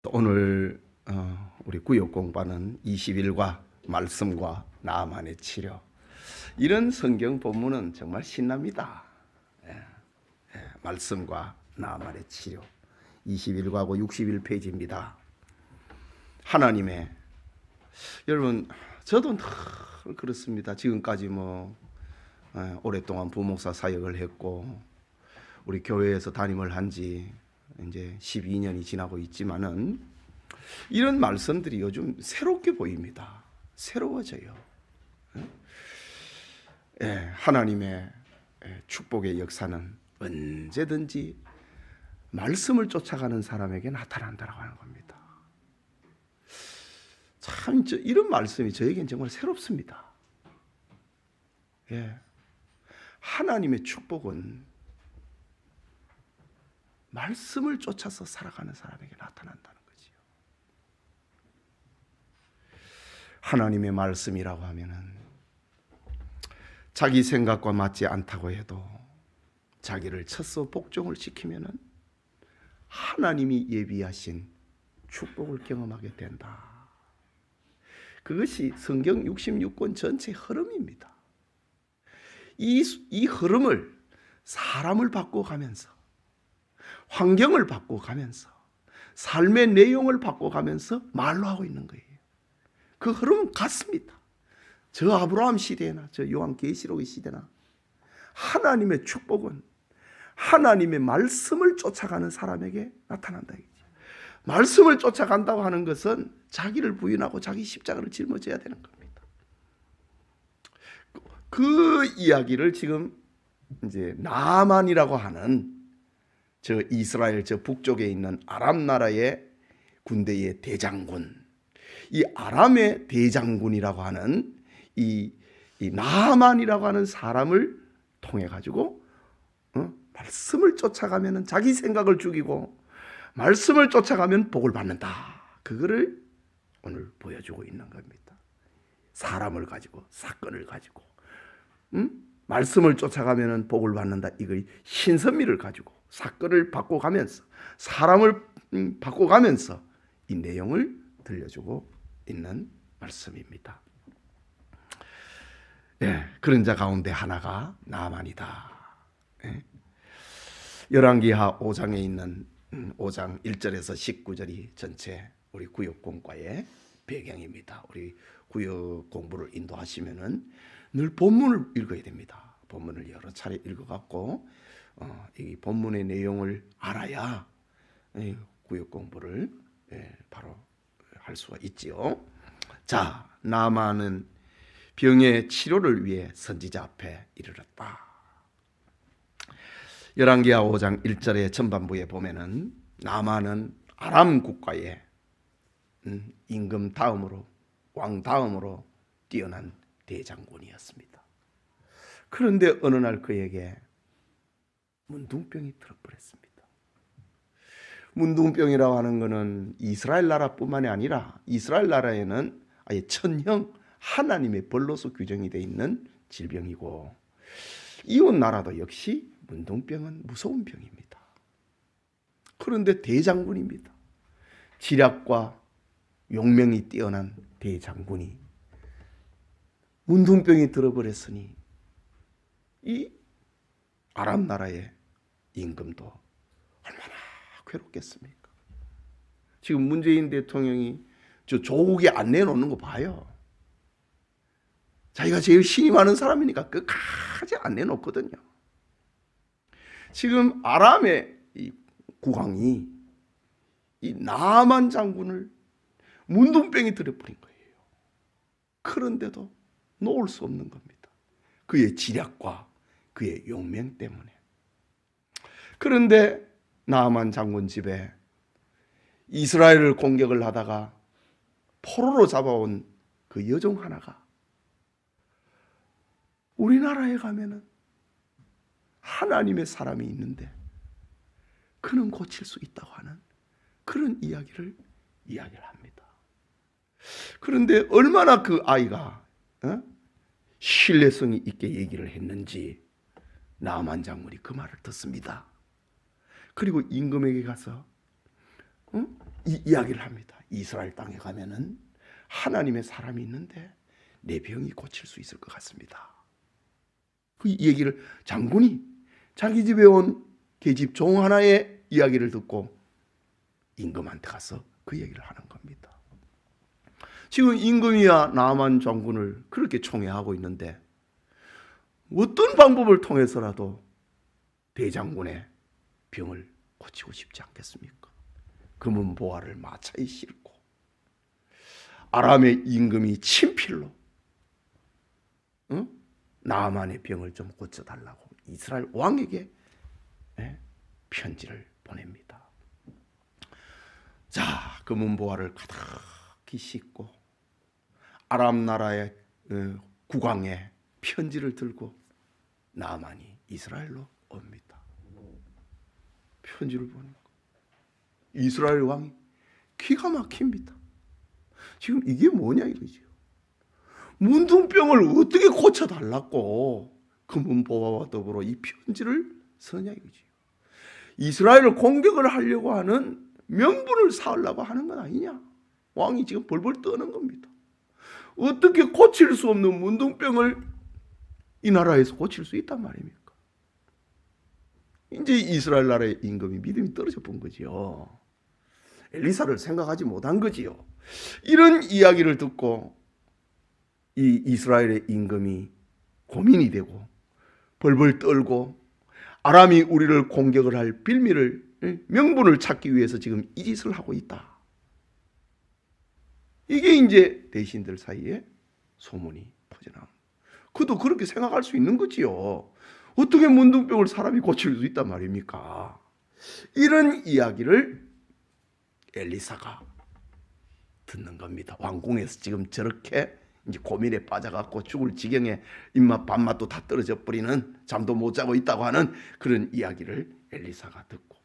또 오늘 우리 구역 공부하는 20일과 말씀과 나만의 치료, 이런 성경 본문은 정말 신납니다. 말씀과 나만의 치료 21과고 61페이지입니다. 하나님의, 여러분 저도 늘 그렇습니다. 지금까지 오랫동안 부목사 사역을 했고 우리 교회에서 담임을 한 지 이제 12년이 지나고 있지만은 이런 말씀들이 요즘 새롭게 보입니다. 새로워져요. 하나님의 축복의 역사는 언제든지 말씀을 쫓아가는 사람에게 나타난다고 하는 겁니다. 참 이런 말씀이 저에겐 정말 새롭습니다. 하나님의 축복은 말씀을 쫓아서 살아가는 사람에게 나타난다는 거지요. 하나님의 말씀이라고 하면은 자기 생각과 맞지 않다고 해도 자기를 쳐서 복종을 시키면은 하나님이 예비하신 축복을 경험하게 된다. 그것이 성경 66권 전체 흐름입니다. 이 흐름을 사람을 바꿔가면서, 환경을 바꿔가면서, 삶의 내용을 바꿔가면서 말로 하고 있는 거예요. 그 흐름은 같습니다. 저 아브라함 시대나 저 요한계시록의 시대나 하나님의 축복은 하나님의 말씀을 쫓아가는 사람에게 나타난다. 말씀을 쫓아간다고 하는 것은 자기를 부인하고 자기 십자가를 짊어져야 되는 겁니다. 그 이야기를 지금 이제 나만이라고 하는 저 이스라엘 저 북쪽에 있는 아람 나라의 군대의 대장군, 이 아람의 대장군이라고 하는 이 나만이라고 하는 사람을 통해 가지고 말씀을 쫓아가면은 자기 생각을 죽이고 말씀을 쫓아가면 복을 받는다. 그거를 오늘 보여주고 있는 겁니다. 사람을 가지고, 사건을 가지고, 말씀을 쫓아가면은 복을 받는다. 이거 신선미를 가지고 사건을 바꿔가면서, 사람을 바꿔가면서 이 내용을 들려주고 있는 말씀입니다. 그런 자 가운데 하나가 나만이다. 열왕기하 5장에 있는 5장 1절에서 19절이 전체 우리 구역 공과의 배경입니다. 우리 구역 공부를 인도하시면은 늘 본문을 읽어야 됩니다. 본문을 여러 차례 읽어갖고 이 본문의 내용을 알아야 구역 공부를 바로 할 수가 있지요. 자, 나만은 병의 치료를 위해 선지자 앞에 이르렀다. 열왕기하 5장 1절의 전반부에 보면은 나만은 아람 국가의 임금 다음으로, 왕 다음으로 뛰어난 대장군이었습니다. 그런데 어느 날 그에게 문둥병이 들어버렸습니다. 문둥병이라고 하는 것은 이스라엘 나라뿐만이 아니라 이스라엘 나라에는 아예 천형 하나님의 벌로서 규정이 되어 있는 질병이고, 이웃 나라도 역시 문둥병은 무서운 병입니다. 그런데 대장군입니다. 지략과 용명이 뛰어난 대장군이 문둥병이 들어버렸으니 이 아람 나라의 임금도 얼마나 괴롭겠습니까? 지금 문재인 대통령이 저 조국에 안 내놓는 거 봐요. 자기가 제일 신이 많은 사람이니까 끝까지 안 내놓거든요. 지금 아람의 이 국왕이 이 나만 장군을 문둥병이 들여버린 거예요. 그런데도 놓을 수 없는 겁니다. 그의 지략과 그의 용맹 때문에. 그런데 나만 장군 집에 이스라엘을 공격을 하다가 포로로 잡아온 그 여종 하나가 우리나라에 가면은 하나님의 사람이 있는데 그는 고칠 수 있다고 하는 그런 이야기를 합니다. 그런데 얼마나 그 아이가 신뢰성이 있게 얘기를 했는지 나만 장군이 그 말을 듣습니다. 그리고 임금에게 가서 이 이야기를 합니다. 이스라엘 땅에 가면은 하나님의 사람이 있는데 내 병이 고칠 수 있을 것 같습니다. 그 얘기를 장군이 자기 집에 온 계집 종 하나의 이야기를 듣고 임금한테 가서 그 얘기를 하는 겁니다. 지금 임금이야 나만 장군을 그렇게 총애하고 있는데 어떤 방법을 통해서라도 대장군의 병을 고치고 싶지 않겠습니까? 금은 보화를 마차에 싣고 아람의 임금이 친필로 나만의 병을 좀 고쳐달라고 이스라엘 왕에게 편지를 보냅니다. 자, 금은 보화를 가득히 싣고 아람 나라의 국왕의 편지를 들고 나만이 이스라엘로 옵니다. 편지를 보니까 이스라엘 왕이 기가 막힙니다. 지금 이게 뭐냐 이거죠. 문둥병을 어떻게 고쳐달라고 금은 보화와 더불어 이 편지를 쓰냐 이거죠. 이스라엘을 공격을 하려고 하는 명분을 쌓으려고 하는 건 아니냐. 왕이 지금 벌벌 떠는 겁니다. 어떻게 고칠 수 없는 문둥병을 이 나라에서 고칠 수 있단 말입니까? 이제 이스라엘 나라의 임금이 믿음이 떨어져 본 거지요. 엘리사를 생각하지 못한 거지요. 이런 이야기를 듣고 이 이스라엘의 임금이 고민이 되고 벌벌 떨고 아람이 우리를 공격을 할 빌미를 명분을 찾기 위해서 지금 이 짓을 하고 있다. 이게 이제 대신들 사이에 소문이 퍼져나옵니다. 그도 그렇게 생각할 수 있는 거지요. 어떻게 문둥병을 사람이 고칠 수 있단 말입니까? 이런 이야기를 엘리사가 듣는 겁니다. 왕궁에서 지금 저렇게 이제 고민에 빠져갖고 죽을 지경에 입맛 밥맛도 다 떨어져 버리는 잠도 못 자고 있다고 하는 그런 이야기를 엘리사가 듣고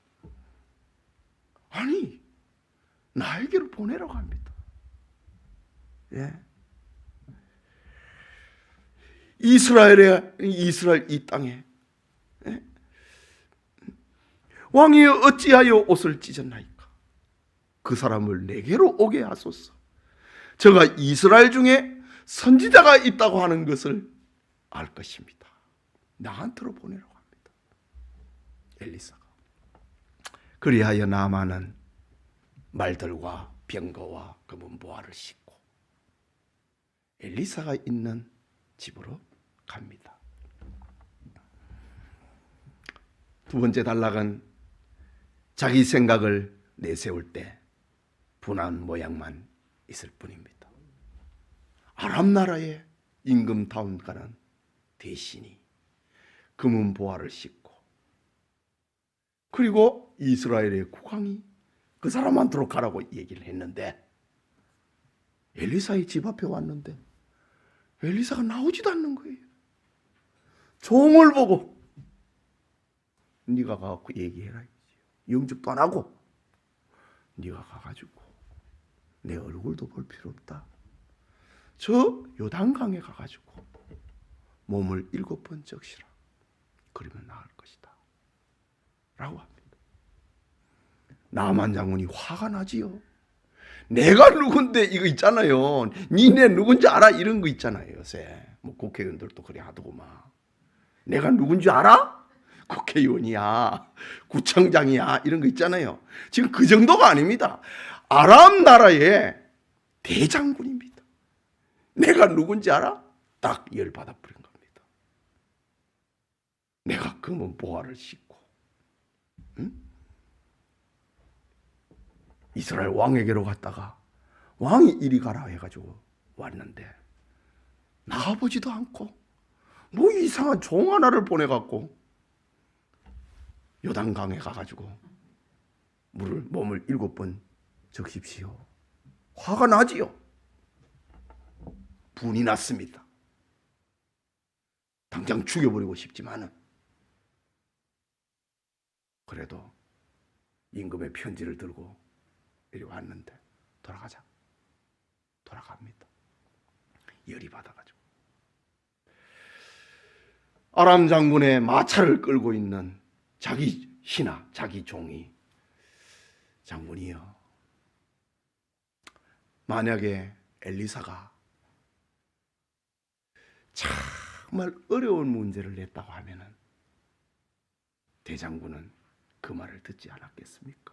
아니 나에게로 보내라고 합니다. 예. 이스라엘 이 땅에 예? 왕이 어찌하여 옷을 찢었나이까? 그 사람을 내게로 오게 하소서. 저가 이스라엘 중에 선지자가 있다고 하는 것을 알 것입니다. 나한테로 보내라고 합니다. 엘리사가. 그리하여 나만은 말들과 병거와 금은 보화를 싣고 엘리사가 있는 집으로 갑니다. 두 번째 단락은 자기 생각을 내세울 때 분한 모양만 있을 뿐입니다. 아람 나라의 임금 다운가는 대신이 금은 보화를 싣고 그리고 이스라엘의 국왕이 그 사람한테로 가라고 얘기를 했는데 엘리사의 집 앞에 왔는데 엘리사가 나오지도 않는 거예요. 종을 보고 네가 가갖고 얘기해라. 영접도 안 하고 네가 가가지고 내 얼굴도 볼 필요 없다. 저 요단강에 가가지고 몸을 7번 적시라. 그러면 나을 것이다. 라고 합니다. 나만 장군이 화가 나지요. 내가 누군데 이거 있잖아요. 니네 누군지 알아? 이런 거 있잖아요. 요새 뭐 국회의원들도 그래 하더구만. 내가 누군지 알아? 국회의원이야. 구청장이야. 이런 거 있잖아요. 지금 그 정도가 아닙니다. 아람 나라의 대장군입니다. 내가 누군지 알아? 딱 열받아 버린 겁니다. 내가 금은 보화를 싣고 이스라엘 왕에게로 갔다가 왕이 이리 가라 해가지고 왔는데 나와보지도 않고 뭐 이상한 종 하나를 보내갖고 요단강에 가가지고 몸을 7번 적십시오. 화가 나지요. 분이 났습니다. 당장 죽여버리고 싶지만은 그래도 임금의 편지를 들고 이리 왔는데 돌아가자. 돌아갑니다. 열이 받아가지고 아람 장군의 마차를 끌고 있는 자기 신하, 자기 종이 장군이여 만약에 엘리사가 정말 어려운 문제를 냈다고 하면은 대장군은 그 말을 듣지 않았겠습니까?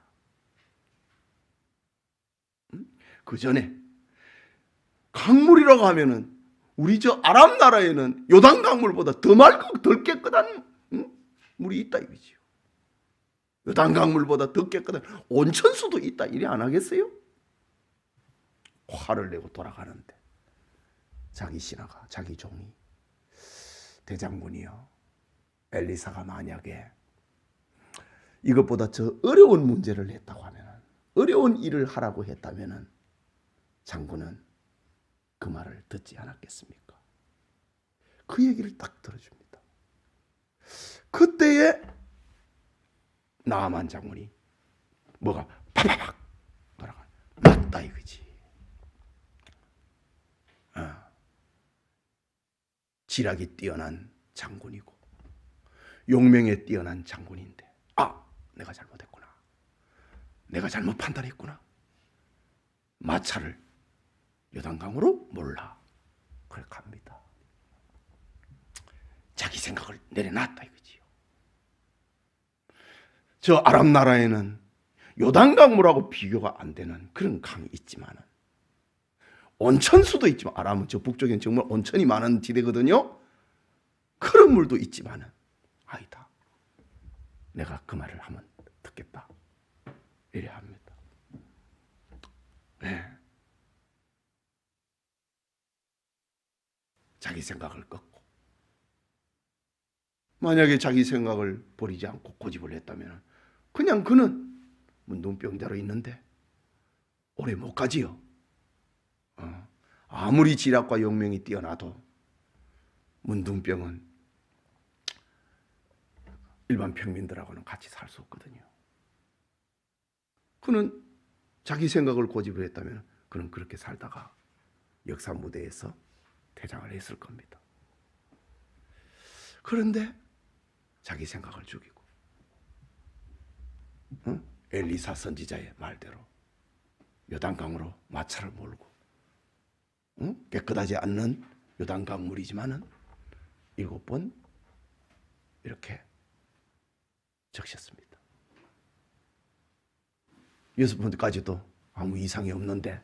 그 전에 강물이라고 하면은 우리 저 아람 나라에는 요단 강물보다 더 맑고 덜 깨끗한 물이 있다 이거지요. 요단 강물보다 더 깨끗한 온천수도 있다 이래 안 하겠어요? 화를 내고 돌아가는데 자기 신하가, 자기 종이, 대장군이요, 엘리사가 만약에 이것보다 저 어려운 문제를 냈다고 하면은, 어려운 일을 하라고 했다면은 장군은 그 말을 듣지 않았겠습니까? 그 얘기를 딱 들어줍니다. 그때에 나아만 장군이 뭐가 파파박 돌아가. 맞다 이거지. 지략이 뛰어난 장군이고 용명에 뛰어난 장군인데, 내가 잘못했구나, 내가 잘못 판단했구나, 마차를 요단강으로 몰라 그렇게 갑니다. 자기 생각을 내려놨다 이거지요. 저 아람 나라에는 요단강물하고 비교가 안 되는 그런 강이 있지만은, 온천수도 있지만, 아람은 저 북쪽엔 정말 온천이 많은 지대거든요. 그런 물도 있지만은 아니다, 내가 그 말을 하면 듣겠다 이래 합니다. 네. 자기 생각을 꺾고, 만약에 자기 생각을 버리지 않고 고집을 했다면 그냥 그는 문둥병자로 있는데 오래 못 가지요. 아무리 지략과 용명이 뛰어나도 문둥병은 일반 평민들하고는 같이 살 수 없거든요. 그는 자기 생각을 고집을 했다면 그는 그렇게 살다가 역사 무대에서 퇴장을 했을 겁니다. 그런데 자기 생각을 죽이고 엘리사 선지자의 말대로 요단강으로 마차를 몰고 깨끗하지 않는 요단강 물이지만은 7번 이렇게 적셨습니다. 6번까지도 아무 이상이 없는데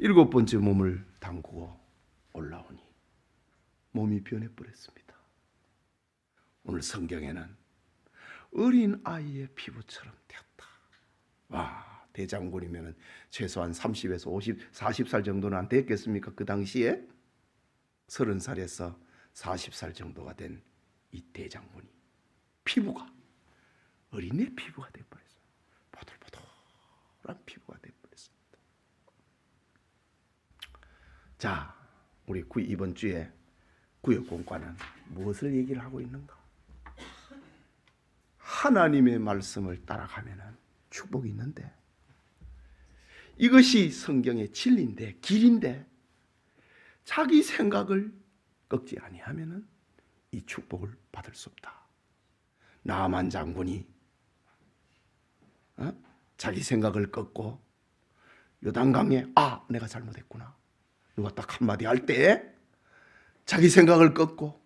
7번째 몸을 담그고 올라오니 몸이 변해버렸습니다. 오늘 성경에는 어린 아이의 피부처럼 되었다. 와, 대장군이면 최소한 30에서 50, 40살 정도는 안 됐겠습니까? 그 당시에 30살에서 40살 정도가 된 이 대장군이 피부가 어린애 피부가 되어버렸어요. 보들보들한 피부가 되어버렸습니다. 자, 우리 이번 주에 구역공과는 무엇을 얘기를 하고 있는가? 하나님의 말씀을 따라가면 축복이 있는데, 이것이 성경의 진리인데, 길인데, 자기 생각을 꺾지 아니하면 이 축복을 받을 수 없다. 나아만 장군이 자기 생각을 꺾고 요단강에 내가 잘못했구나, 누가 딱 한마디 할 때 자기 생각을 꺾고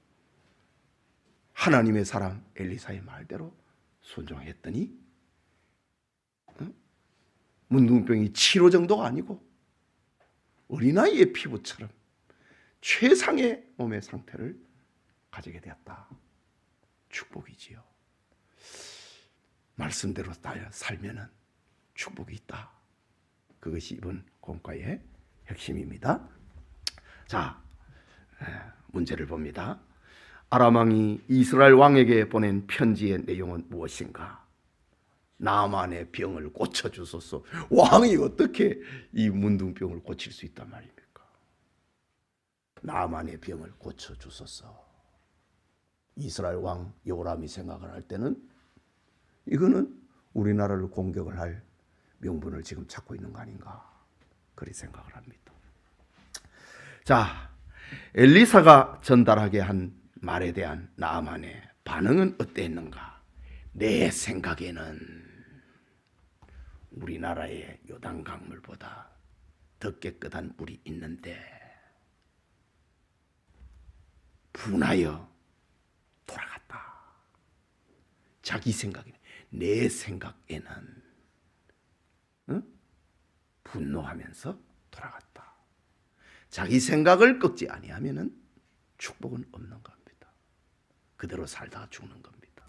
하나님의 사람 엘리사의 말대로 순종했더니 문둥병이 7호 정도가 아니고 어린아이의 피부처럼 최상의 몸의 상태를 가지게 되었다. 축복이지요. 말씀대로 살면은 축복이 있다. 그것이 이번 공과의 핵심입니다. 자, 문제를 봅니다. 아람 왕이 이스라엘 왕에게 보낸 편지의 내용은 무엇인가? 나만의 병을 고쳐주소서. 왕이 어떻게 이 문둥병을 고칠 수 있단 말입니까? 나만의 병을 고쳐주소서. 이스라엘 왕 요람이 생각을 할 때는 이거는 우리나라를 공격을 할 명분을 지금 찾고 있는 거 아닌가, 그렇게 생각을 합니다. 자, 엘리사가 전달하게 한 말에 대한 나아만의 반응은 어땠는가? 내 생각에는 우리나라의 요단 강물보다 더 깨끗한 물이 있는데 분하여 돌아갔다. 자기 생각에, 내 생각에는 분노하면서 돌아갔다. 자기 생각을 꺾지 아니하면은 축복은 없는 겁니다. 그대로 살다가 죽는 겁니다.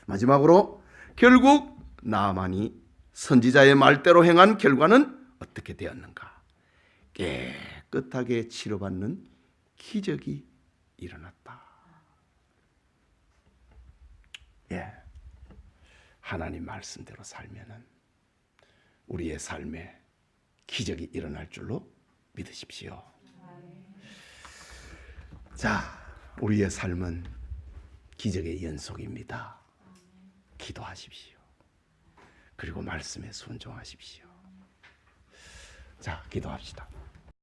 마지막으로 결국 나아만이 선지자의 말대로 행한 결과는 어떻게 되었는가? 깨끗하게 치료받는 기적이 일어났다. 예, 하나님 말씀대로 살면은 우리의 삶에 기적이 일어날 줄로 믿으십시오. 자, 우리의 삶은 기적의 연속입니다. 기도하십시오. 그리고 말씀에 순종하십시오. 자, 기도합시다.